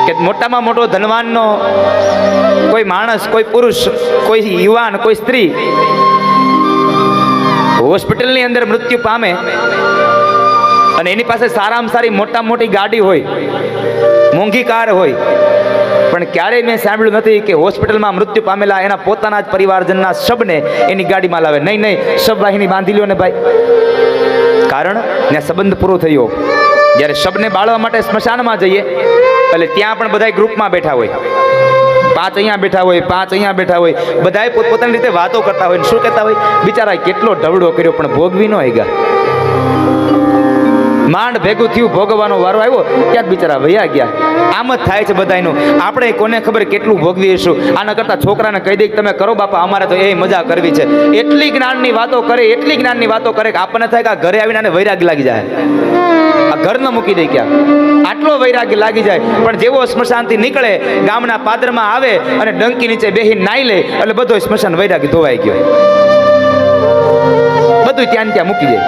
કે મોટામાં મોટો ધનવાનનો કોઈ માણસ, કોઈ પુરુષ, કોઈ યુવાન, કોઈ સ્ત્રી હોસ્પિટલની અંદર મૃત્યુ પામે અને એની પાસે સારામાં સારી મોટામાં મોટી ગાડી હોય, મોંઘી કાર હોય, પણ ક્યારેય મેં સાંભળ્યું નથી કે હોસ્પિટલમાં મૃત્યુ પામેલા એના પોતાના જ પરિવારજનના શબને એની ગાડીમાં લાવે. નહીં નહીં, શબવાહિની બાંધી લ્યો ને ભાઈ. કારણ ત્યાં સંબંધ પૂરો થયો. જ્યારે શબને બાળવા માટે સ્મશાનમાં જઈએ એટલે ત્યાં પણ બધા ગ્રુપમાં બેઠા હોય, 5 અહીંયા બેઠા હોય, 5 અહીંયા બેઠા હોય, બધાએ પોતપોતાની રીતે વાતો કરતા હોય. શું કહેતા હોય? બિચારા કેટલો ઢવડો કર્યો પણ ભોગવી ન આવ્યા. માંડ ભેગું થયું, ભોગવવાનો વારો આવ્યો, ત્યાં બિચારા વયા ગયા. આમ જ થાય છે બધાયનું. આપણે કોને ખબર કેટલું ભોગવીશું. આના કરતાં છોકરાને કહી દે કે તમે કરો બાપા, અમારે તો એ મજા કરવી છે. એટલી જ્ઞાનની વાતો કરે, એટલી જ્ઞાનની વાતો કરે કે આપણને થાય કે આ ઘરે આવીને વૈરાગ લાગી જાય, આ ઘર ન મૂકી દે ક્યાં, આટલો વૈરાગ્ય લાગી જાય. પણ જેવો સ્મશાનથી નીકળે, ગામના પાદરમાં આવે અને ડંકી નીચે બેહી નાઈ લે એટલે બધો સ્મશાન વૈરાગ્ય ધોવાઈ ગયો, બધું ત્યાં મૂકી દે.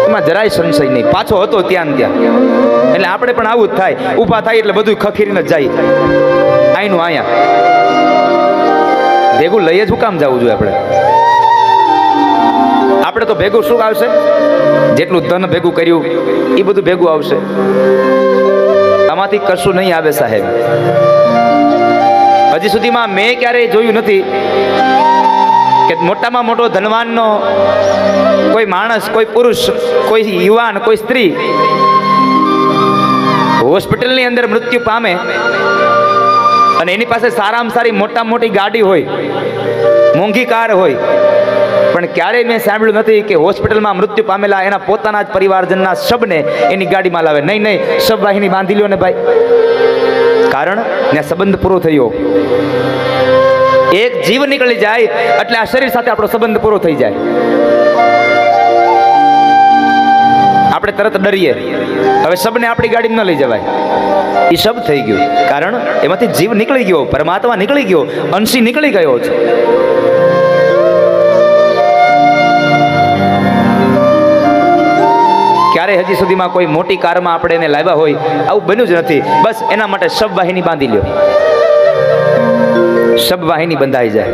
એમાં જરાય સંશય નહીં, પાછો હતો ત્યાં. એટલે આપણે પણ આવું જ થાય, ઊભા થાય એટલે બધું ખખીરીને જ જાય, આઈનું આયા ભેગું લઈએ જ કામ જવું જોઈએ. આપણે તો ભેગું શું આવશે? જેટલું ધન ભેગું કર્યું એ બધું ભેગું આવશે, આમાંથી કશું નહીં આવે સાહેબ. હજી સુધીમાં મેં ક્યારેય જોયું નથી કે મોટામાં મોટો ધનવાનનો કોઈ માણસ, કોઈ પુરુષ, કોઈ યુવાન, કોઈ સ્ત્રી હોસ્પિટલની અંદર મૃત્યુ પામે અને એની પાસે સારામાં સારી મોટામાં મોટી ગાડી હોય, મોંઘી કાર હોય, પણ ક્યારેય મેં સાંભળ્યું નથી કે હોસ્પિટલમાં મૃત્યુ પામેલા એના પોતાના જ પરિવારજનના શબને એની ગાડીમાં લાવે. નહીં નહીં, શબવાહિની બાંધી લ્યો ને ભાઈ. કારણ ત્યાં સંબંધ પૂરો થયો. એક જીવ નીકળી જાય એટલે આ શરીર સાથે આપણો સંબંધ પૂરો થઈ જાય. આપણે તરત ડરીએ, હવે શબને આપણી ગાડીમાં ન લઈ જવાય, એ શબ થઈ ગયું. કારણ એમાંથી જીવ નીકળી ગયો, પરમાત્મા નીકળી ગયો, અંશી નીકળી ગયો છે. ક્યારે હજી સુધીમાં કોઈ મોટી કારમાં આપણે એને લાવ્યા હોય આવું બન્યું જ નથી. બસ એના માટે શબવાહિની બાંધી લ્યો, શબવાહિની બંધાઈ જાય.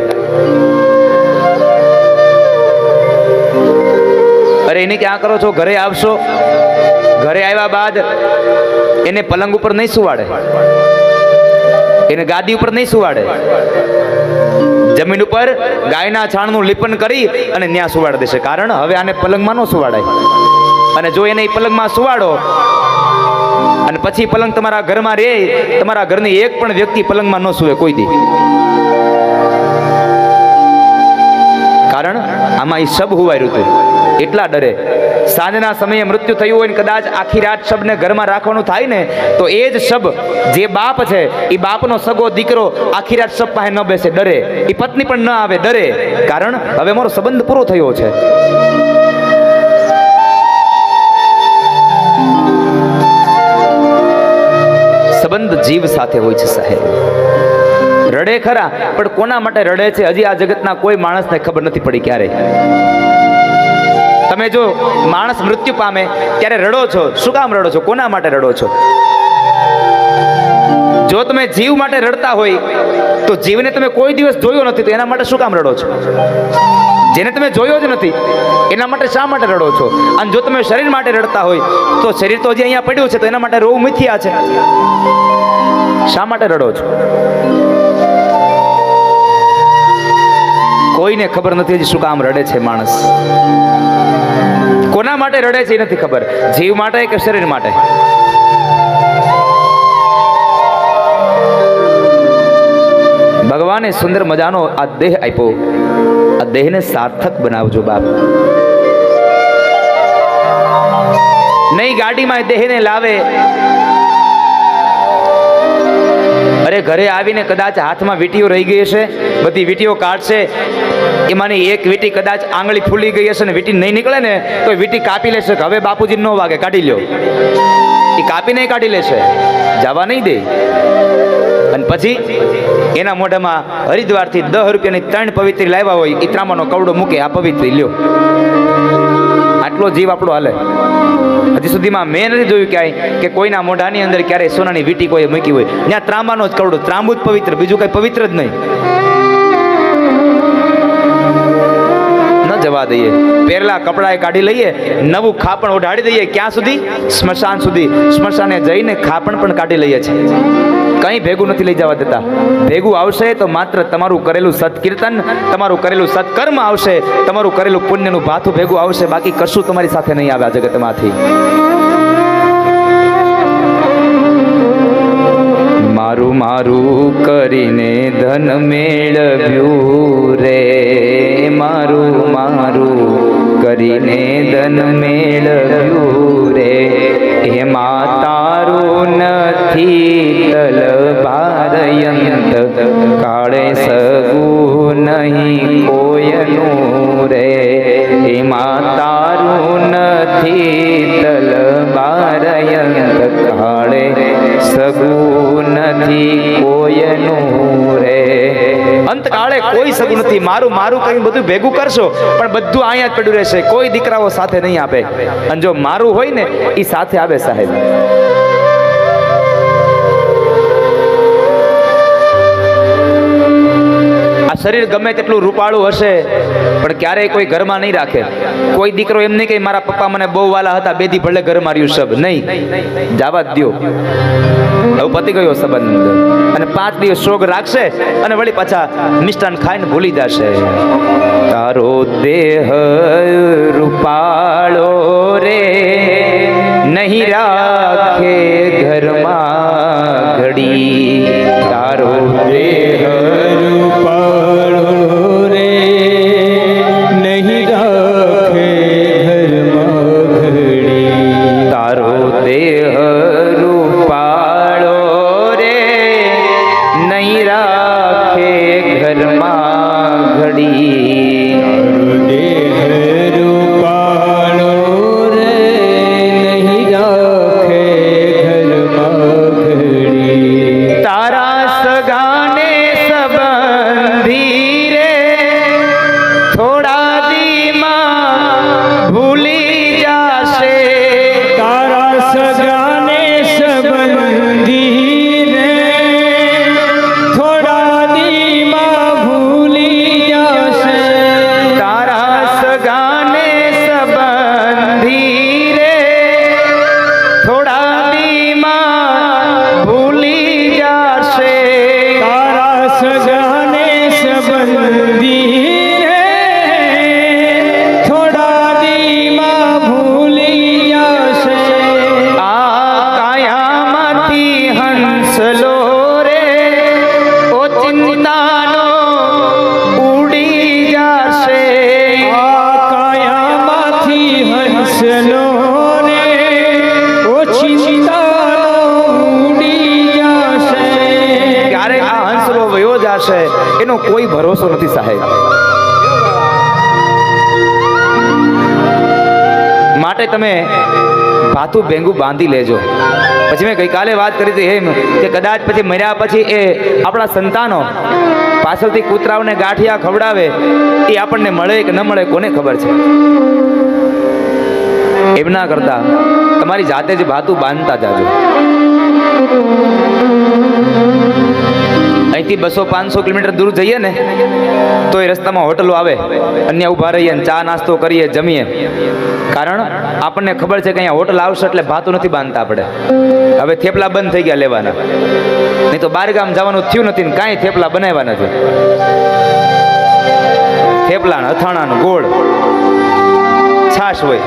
અરે એને ક્યાં કરો છો? ઘરે આવશો, ઘરે આવ્યા બાદ એને પલંગ ઉપર નહીં સુવાડે, એને ગાદી ઉપર નહીં સુવાડે, જમીન ઉપર ગાયના છાણનું લીપન કરી અને ત્યાં સુવાડી દેશે. કારણ હવે આને પલંગમાં ન સુવાડાય. અને જો એને પલંગમાં સુવાડો અને પછી પલંગ તમારા ઘરમાં રહે, તમારા ઘરની એક પણ વ્યક્તિ પલંગમાં ન સુવે કોઈ દી. કારણ આમાં એ શબ હુવાયું હતું, એટલા ડરે. સાંજના સમયે મૃત્યુ થયું હોય ને કદાચ આખી રાત શબને ઘરમાં રાખવાનું થાય ને તો એ જ શબ, જે બાપ છે એ બાપનો સગો દીકરો આખી રાત શબ પાસે ન બેસે, ડરે. એ પત્ની પણ ન આવે, ડરે. કારણ હવે મારો સંબંધ પૂરો થયો છે. સંબંધ જીવ સાથે હોય છે સાહેબ. રડે ખરા, પણ કોના માટે રડે છે હજી આ જગતના કોઈ માણસને ખબર નથી પડી. ક્યારે તમે જો માણસ મૃત્યુ પામે ત્યારે રડો છો, શું કામ રડો છો? કોના માટે રડો છો? જો તમે જીવ માટે રડતા હોય તો જીવને તમે કોઈ દિવસ જોયો નથી તો એના માટે શું કામ રડો છો? જેને તમે જોયો જ નથી એના માટે શા માટે રડો છો? અને જો તમે શરીર માટે રડતા હોય તો શરીર તો હજી અહીંયા પડ્યું છે તો એના માટે રોવું મિથ્યા છે. શા માટે રડો છો? કોઈને ખબર નથી હજી શું કામ રડે છે માણસ. કોના માટે રડે છે એ નથી ખબર. જીવ માટે કે શરીર માટે? ભગવાને સુંદર મજાનો આ દેહ આપ્યો, આ દેહને સાર્થક બનાવજો બાપ. નહીં ગાડીમાં દેહને લાવે, અરે ઘરે આવીને કદાચ હાથમાં વીંટીઓ રહી ગઈ હશે, બધી વીંટીઓ કાઢશે, એમાંની એક વીંટી કદાચ આંગળી ફૂલી ગઈ હશે ને વીંટી નહીં નીકળે ને તો વીંટી કાપી લેશે કે હવે બાપુજી ન વાગે, કાઢી લ્યો. એ કાપીને કાઢી લેશે, જવા નહીં દે. અને પછી એના મોઢામાં હરિદ્વારથી 10 રૂપિયાની 3 પવિત્રી લાવ્યા હોય, ઈતરામાનો કવડો મૂકે, આ પવિત્રી લ્યો. આટલો જીવ આપણો હાલે. હજી સુધીમાં મેં નથી જોયું ક્યાંય કે કોઈના મોઢાની અંદર ક્યારેય સોનાની વીંટી કોઈ મૂકી હોય. ત્યાં ત્રાંબાનો જ કવડો, ત્રાંબુ જ પવિત્ર, બીજું કઈ પવિત્ર જ નહીં. ન જવા દઈએ. પહેરેલા કપડા કાઢી લઈએ, નવું ખાપણ ઓઢાડી દઈએ. ક્યાં સુધી? સ્મશાન સુધી. સ્મશાને જઈને ખાપણ પણ કાઢી લઈએ છીએ. કંઈ ભેગું નથી લઈ જવા દેતા. ભેગું આવશે તો માત્ર તમારું કરેલું સત્કીર્તન, તમારું કરેલું સત્કર્મ આવશે, તમારું કરેલું પુણ્યનું ભાથું ભેગું આવશે. બાકી કશું તમારી સાથે નહીં આવે આ જગતમાંથી. મારું મારું કરીને ધન મેળવ્યું રે, મારું મારું કરીને ધન મેળવ્યું રે, એમાં તારું નથી તલભારયંત, કાળે સગું નહીં કોયનું રે, એમાં તારું નથી તલભારયંત, કાળે સગું નથી કોયનું રે. અંતકાળે કોઈ સગું નથી. મારું મારું કઈ બધું ભેગું કરશો પણ બધું અહીંયા જ પડ્યું રહેશે. કોઈ દીકરાઓ સાથે નહીં આપે. અને જો મારું હોય ને એ સાથે આવે સાહેબ. આ શરીર ગમે તેટલું રૂપાળું હશે પણ ક્યારેય કોઈ ઘરમાં નહીં રાખે. કોઈ દીકરો એમ નહીં કે મારા પપ્પા મને બહુ વાલા હતા, બેદી ભલે ઘરમાં રહ્યું સબ નહીં. જવા જ દો. હવે પતી ગયો સંબંધ. અને 5 દિવસ શોક રાખશે અને વળી પાછા મિષ્ટાન ખાઈને ભૂલી જશે. તારો દેહ રૂપાળો રે, નહીં રાખે ઘરમાં ઘડી. તારો દેહ રૂપાળો રે, નહીં રાખે ઘરમાં ઘડી. તારો દેહ રૂપાળો રે, નહીં રાખે ઘરમાં ઘડી. તારો દેહ રૂપાળો રે, નહીં રાખે ઘરમાં ઘડી. તારા સગાને સંબંધી રે, થોડા દીમાં ભૂલી જાશે. તારા સગાને સંબંધી રે, થોડા દીમાં ભૂલી જશે. તારા સગાને સંબંધી રે, થોડા દીમાં ભૂલી જાશે. તારા સગાને સંબંધી રે, થોડા દીમાં ભૂલી જશે. આ કાયામાંથી હંસલો રે, ઓ ચિંતાનો ઉડી જાશે. આ કાયામાંથી હંસલો રે, ઓછી ચિંતાનો ઉડી જશે. ક્યારે આ હંસલો વયો જાશે એનો કોઈ ભરોસો નથી સાહેબ. માટે તમે ભાથું ભેંગું બાંધી લેજો. પછી મેં ગઈકાલે વાત કરી હતી એમ કે કદાચ પછી મર્યા પછી એ આપણા સંતાનો પાછળથી કૂતરાઓને ગાંઠિયા ખવડાવે, એ આપણને મળે કે ન મળે કોને ખબર છે. એમ ના કરતા તમારી જાતે જ ભાથું બાંધતા જાજો. અહીંથી 200-500 કિલોમીટર દૂર જઈએ ને તો એ રસ્તામાં હોટલો આવે, અન્ય ઊભા રહીએ ને ચા નાસ્તો કરીએ, જમીએ. કારણ આપણને ખબર છે કે અહીંયા હોટલ આવશે એટલે ભાતું નથી બાંધતા આપણે. હવે થેપલા બંધ થઈ ગયા લેવાના, નહીં તો બહાર ગામ જવાનું થયું નથી ને કાંઈ થેપલા બનાવ્યા નથી. થેપલા અથાણાનું ગોળ છાશ હોય,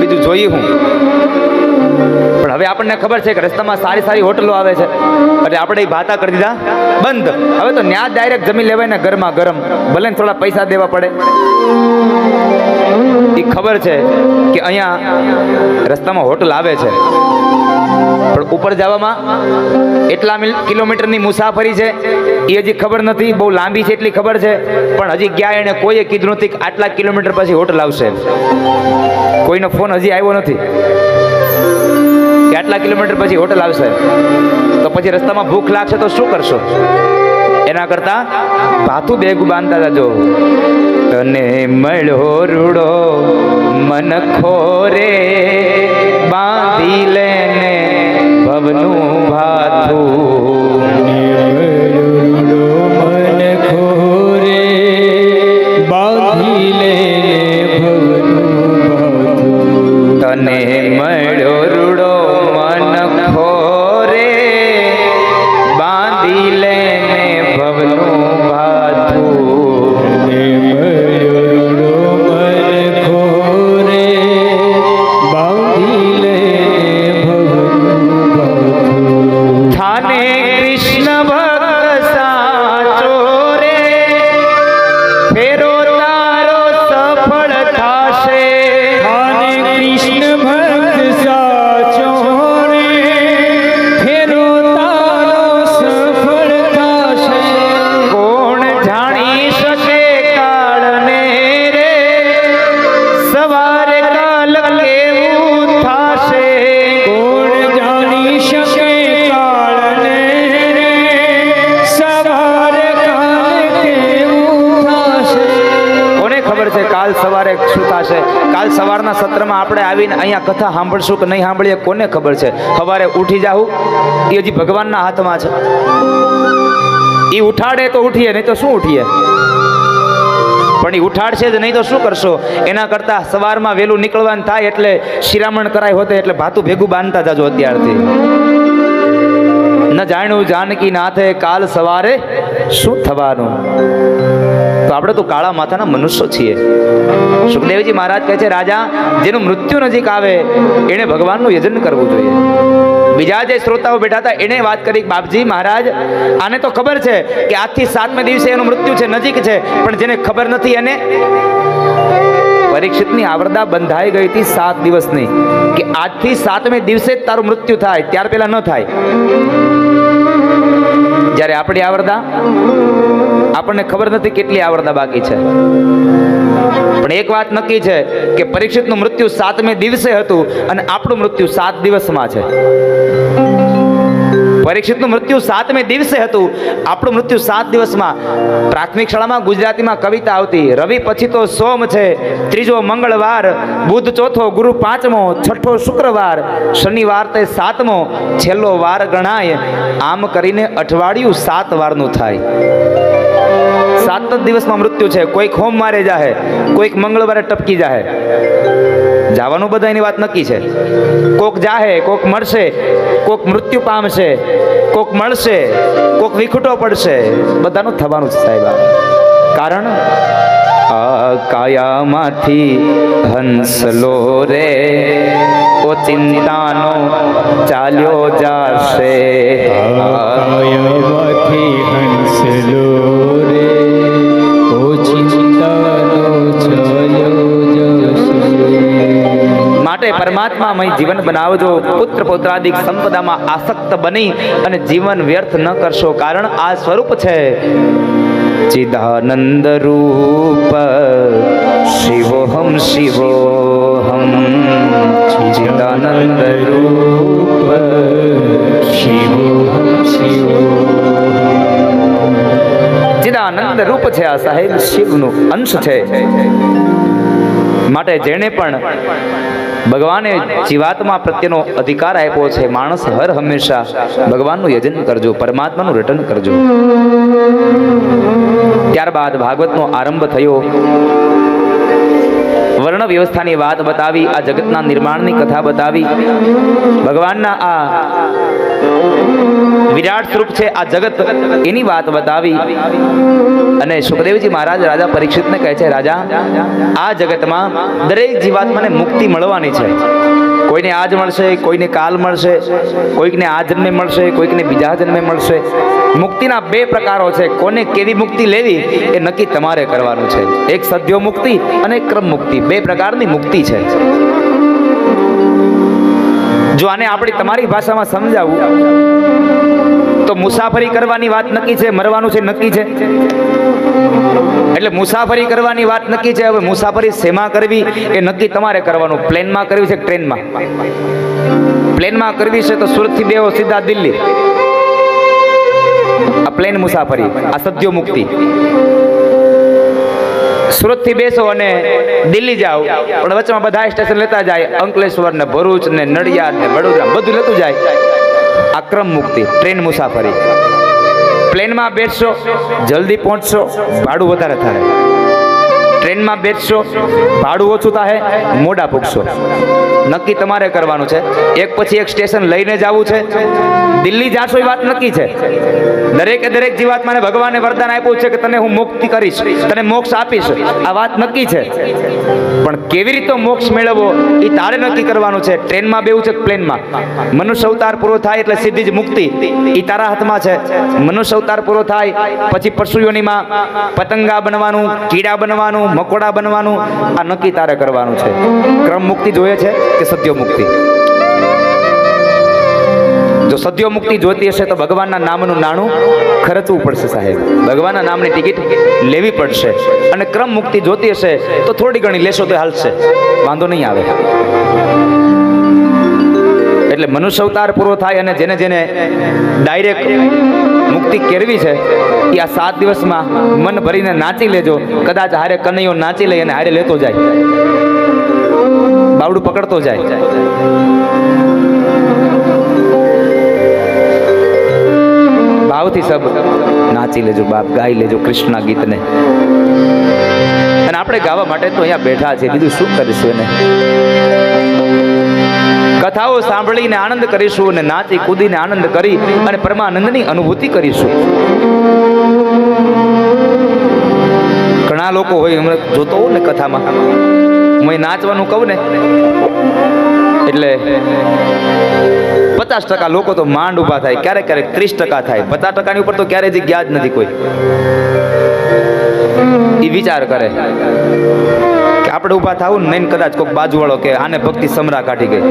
બીજું જોઈએ હું. પણ હવે આપણને ખબર છે કે રસ્તામાં સારી સારી હોટલો આવે છે એટલે આપણે એ ભાતા કરી દીધા બંધ. હવે તો ન્યા ડાયરેક્ટ જમી લેવાય ને ગરમા ગરમ, ભલે ને થોડા પૈસા દેવા પડે. એ ખબર છે કે અહીંયા રસ્તામાં હોટલ આવે છે પણ ઉપર જવામાં એટલા કિલોમીટરની મુસાફરી છે એ હજી ખબર નથી. બહુ લાંબી છે એટલી ખબર છે પણ હજી ગયા એને કોઈએ કીધું નથી કે આટલા કિલોમીટર પછી હોટલ આવશે. કોઈનો ફોન હજી આવ્યો નથી કે આટલા કિલોમીટર પછી હોટલ આવશે. તો પછી રસ્તામાં ભૂખ લાગશે તો શું કરશો? એના કરતા ભાથું ભેગું બાંધતા જજો. તને મળ્યો રૂડો મન ખોરે, બાંધી લેને ભવનું ભાથું. મન ખોરે બાંધી લે ભવનું ભાથું. તને મળ્યો રૂડો મન ખોરે, બાંધી લેને ભવનું ભાથું. થાને કૃષ્ણ ભક્ત સાચો રે, ફેરો તારો સફળ થાશે. કૃષ્ણ ભક્ત સાચો રે, ફેરો તારો સફળ થશે. કોણ જાણી શકે કાળને રે, સવારે કાલ કેવું થાશે. કોણ જાણી શકે કાળને રે, સવારે કાલ કેવું થશે. કોને ખબર છે કાલ સવારે શું થશે? કાલ સવારના સત્રમાં આપણે આવીને અહીંયા કથા સાંભળશું કે નહીં સાંભળીએ કોને ખબર છે? સવારે ઉઠી જાવું એ હજી ભગવાનના હાથમાં છે. એ ઉઠાડે તો ઉઠીએ, નહીં તો શું ઉઠીએ? પણ એ ઉઠાડશે જ નહીં તો શું કરશો? એના કરતા સવારમાં વહેલું નીકળવાનું થાય એટલે શિરામણ કરાય હોતે એટલે ભાતું ભેગું બાંધતા જાજો અત્યારથી. ન જાણ્યું જાનકી નાથે કાલ સવારે શું થવાનું. તો આપણે તો કાળા માથાના મનુષ્યો છીએ. સુખદેવજી મહારાજ કહે છે રાજા જેનું મૃત્યુ નજીક આવે એણે ભગવાનનું યજન કરવું જોઈએ. બીજા જે શ્રોતાઓ બેઠા હતા એને વાત કરી બાપજી મહારાજ આને તો ખબર છે કે આજથી 7મે દિવસે એનું મૃત્યુ છે, નજીક છે, પણ જેને ખબર નથી એને પરીક્ષિતની આવરદા બંધાઈ ગઈ હતી 7 દિવસની કે આજથી 7મે દિવસે જ તારું મૃત્યુ થાય, ત્યાર પહેલા ન થાય. જ્યારે આપણી આવરદા આપણને ખબર નથી કેટલી આવરદા બાકી છે, પણ એક વાત નક્કી છે કે પરીક્ષિતનું મૃત્યુ 7મે દિવસે હતું અને આપણું મૃત્યુ 7 દિવસમાં છે. પરીક્ષિતનું મૃત્યુ 7મે દિવસે હતું, આપણું મૃત્યુ 7 દિવસમાં. પ્રાથમિક શાળામાં ગુજરાતીમાં કવિતા આવતી, રવિ પછી તો સોમ છે, ત્રીજો મંગળવાર, બુધ ચોથો, ગુરુ 5મો, છઠ્ઠો શુક્રવાર, શનિવાર તે 7મો, છેલ્લો વાર ગણાય. આમ કરીને અઠવાડિયું 7 વારનું થાય. 7 જ દિવસમાં મૃત્યુ છે. કોઈક સોમવારે જાહે, કોઈક મંગળવારે ટપકી જાહે. જવાનું બધાની વાત નક્કી છે. કોક જાહે, કોક મળશે, કોક મૃત્યુ પામશે, કોક મળશે, કોક વિખૂટો પડશે. બધાનું થવાનું છે સાહેબ. કારણ આ કાયામાંથી હંસલો રે, ઓ ચિંતાનો ચાલ્યો જાશે. કાયામાંથી હંસલો રે, ઓ ચિંતાનો ચાલ્યો જશે. માટે પરમાત્મામય જીવન બનાવજો. પુત્ર પૌત્રાદિક સંપદામાં આસક્ત બની અને જીવન વ્યર્થ ન કરશો. કારણ આ સ્વરૂપ છે ચિદાનંદ રૂપ શિવોહમ શિવોહમ. ચિદાનંદ રૂપ શિવોહમ શિવોહમ. ચિદાનંદ રૂપ છે આ સાહેબ, શિવનું અંશ છે. માટે જેણે પણ ભગવાને જીવાત્મા પ્રત્યેનો અધિકાર આપ્યો છે, માણસ હર હંમેશા ભગવાનનું યજન કરજો, પરમાત્માનું રટન કરજો. ત્યારબાદ ભાગવતનો આરંભ થયો. વર્ણ વ્યવસ્થાની વાત બતાવી, આ જગતના નિર્માણની કથા બતાવી, ભગવાનના આ વિરાટ સ્વરૂપ છે આ જગત એની વાત બતાવી. અને સુખદેવજી મહારાજ રાજા પરીક્ષિતને કહે છે રાજા આ જગતમાં દરેક જીવાત્માને મુક્તિ મળવાની છે. કોઈને આજ મળશે, કોઈને કાલ મળશે, કોઈકને આ જન્મે મળશે, કોઈકને બીજા જન્મે મળશે. મુક્તિના 2 પ્રકારો છે. કોને કેવી મુક્તિ લેવી એ નક્કી તમારે કરવાનું છે. એક સદ્યો મુક્તિ અને ક્રમ મુક્તિ, 2 પ્રકારની મુક્તિ છે. જો આને આપણી તમારી ભાષામાં સમજાવું તો મુસાફરી કરવાની વાત નક્કી છે, મરવાનું છે નક્કી છે. એટલે મુસાફરી કરવાની વાત નક્કી છે. હવે મુસાફરી શેમાં કરવી એ નક્કી તમારે કરવાનું. પ્લેનમાં કરવી છે કે ટ્રેનમાં? પ્લેનમાં કરવી છે તો સુરતથી બેહો સીધા દિલ્હી. આ પ્લેન મુસાફરી, આ સદ્યો મુક્તિ. સુરતથી બેસો અને દિલ્હી જાઓ, પણ વચમાં બધા સ્ટેશન લેતા જાય, અંકલેશ્વર ને ભરૂચ ને નડિયાદ ને વડોદરા બધું લેતું જાય. આ ક્રમ મુક્તિ, ટ્રેન મુસાફરી. પ્લેનમાં બેસશો જલ્દી પહોંચશો, ભાડું વધારે થાય. ટ્રેનમાં બેસશો ભાડું ઓછું થાય, મોડા પૂગશો. નક્કી તમારે કરવાનું છે, એક પછી એક સ્ટેશન લઈને જવું છે. દિલ્હી જાશો એ વાત નક્કી છે. દરેકે દરેક જીવાત્માને ભગવાને વરદાન આપ્યું છે કે તને હું મુક્તિ કરીશ, તને મોક્ષ આપીશ, આ વાત નક્કી છે. પણ કેવી રીતે મોક્ષ મેળવવો એ તારે નક્કી કરવાનું છે. ટ્રેનમાં બેવું છે, પ્લેનમાં. મનુષ્ય અવતાર પૂરો થાય એટલે સીધી જ મુક્તિ, એ તારા હાથમાં છે. મનુષ્ય અવતાર પૂરો થાય પછી પરશુયોનીમાં પતંગા બનવાનું, કીડા બનવાનું, મકોડા બનવાનું, આ નક્કી તારે કરવાનું છે. ક્રમ મુક્તિ જોઈએ છે કે સત્ય મુક્તિ? જો સત્ય મુક્તિ જોતી હશે તો ભગવાનના નામનું નાણું ખર્ચવું પડશે સાહેબ, ભગવાનના નામની ટિકિટ લેવી પડશે. અને ક્રમ મુક્તિ જોતી હશે તો થોડી ઘણી લેશો તો હાલશે, વાંધો નહીં આવે. એટલે મનુષ્ય અવતાર પૂરો થાય અને જેને જેને ડાયરેક્ટ મુક્તિ કેળવી છે એ આ 7 દિવસમાં મન ભરીને નાચી લેજો. કદાચ હારે કનૈયો નાચી લઈ અને હારે લેતો જાય, બાવડું પકડતો જાય. ભાવથી સબ નાચી લેજો બાપ, ગાઈ લેજો કૃષ્ણના ગીતને. અને આપણે ગાવા માટે તો અહીંયા બેઠા છે, બીજું શું કરીશું એને? કથાઓ સાંભળીને આનંદ કરીશું અને નાચી કૂદીને આનંદ કરી અને પરમાનંદની અનુભૂતિ કરીશું. ઘણા લોકો હોય, હમણાં જોતો હોઉં ને કથામાં, હું નાચવાનું કહું ને એટલે 50% લોકો તો માંડ ઊભા થાય, ક્યારેક ક્યારેક 30% થાય, 50%ની ઉપર તો ક્યારેય ગયા જ નથી કોઈ. એ વિચાર કરે કે આપણે ઊભા થવું ને, કદાચ કોઈક બાજુવાળો કે આને ભક્તિ સમરા કાઢી ગઈ.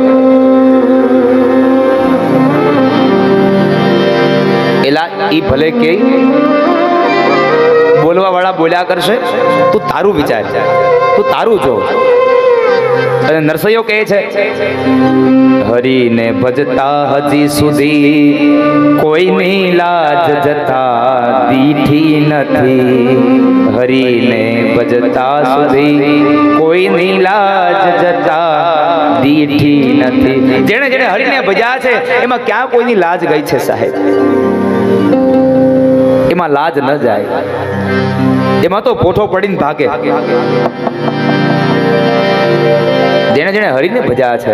એલા ઈ ભલે કે બોલવા વાળા બોલ્યા કરશે, તું તારું વિચાર, તું તારું જો. અને નરસૈયો કહે છે, હરીને ભજતા હજી સુધી કોઈની લાજ જતા દીઠી નથી. હરીને ભજતા સુધી કોઈની લાજ જતા દીઠી નથી. જેણે જેણે હરીને ભજ્યા છે એમાં ક્યાં કોઈની લાજ ગઈ છે સાહેબ? એમાં લાજ ન જાય, એમાં તો પોઠો પડીને ભાગે. જેને જેને હરીને ભજ્યા છે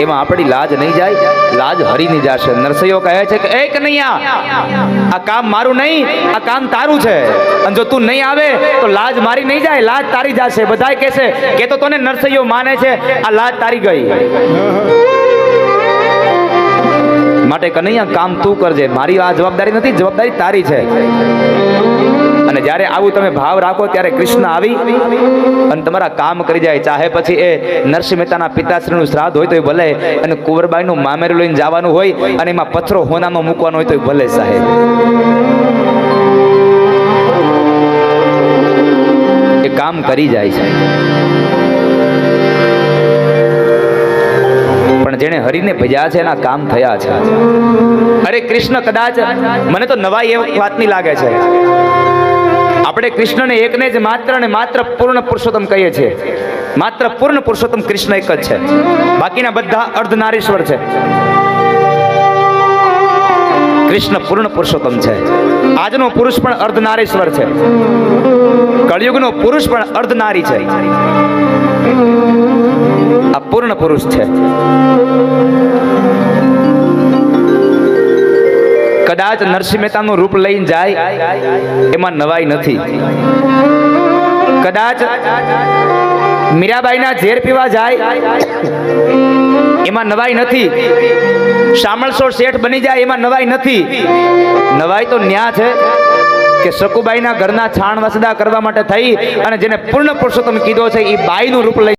એમાં આપણી લાજ નહીં જાય, લાજ હરીની જશે. નરસૈયો કહે છે કે એ કનૈયા, આ કામ મારું નહીં, આ કામ તારું છે. અને જો તું નહીં આવે તો લાજ મારી નહીં જાય, લાજ તારી જશે. બધાય કહેશે કે તો તને નરસૈયો માને છે, આ લાજ તારી ગઈ. માટે કનૈયા કામ તું કરજે, મારી આ જવાબદારી નથી, જવાબદારી તારી છે. અને જ્યારે આવું તમે ભાવ રાખો ત્યારે કૃષ્ણ આવી અને તમારા કામ કરી જાય. ચાહે પછી એ નરસિંહ મહેતાના પિતાશ્રીનું શ્રાદ્ધ હોય તો ભલે, અને કુંવરબાઈનું મામેરું લઈને જવાનું હોય અને એમાં પથ્થરો હોનામાં મૂકવાનો હોય તો ભલે સાહેબ. એ કામ કરી જાય છે. પણ જેણે હરીને ભજ્યા છે એના કામ થયા છે. અરે કૃષ્ણ કદાચ મને તો નવાઈ એ વાતની લાગે છે, આપણે કૃષ્ણને એકને જ માત્ર ને માત્ર પૂર્ણ પુરુષોત્તમ કહીએ છીએ. માત્ર પૂર્ણ પુરુષોત્તમ કૃષ્ણ એક જ છે, બાકીના બધા અર્ધનારીશ્વર છે. કૃષ્ણ પૂર્ણ પુરુષોત્તમ છે. આજનો પુરુષ પણ અર્ધનારીશ્વર છે, કળિયુગનો પુરુષ પણ અર્ધનારી છે. આ પૂર્ણ પુરુષ છે. કદાચ નરસિંહ મહેતાનું રૂપ લઈને જાય એમાં નવાઈ નથી. કદાચ મીરાબાઈના ઝેર પીવા જાય એમાં નવાઈ નથી. શામળસો શેઠ બની જાય એમાં નવાઈ નથી. નવાઈ તો ન્યા છે કે સકુબાઈના ઘરના છાણ વસદા કરવા માટે થઈ અને જેને પૂર્ણ પુરુષોત્તમ કીધો છે એ બાઈનું રૂપ લઈ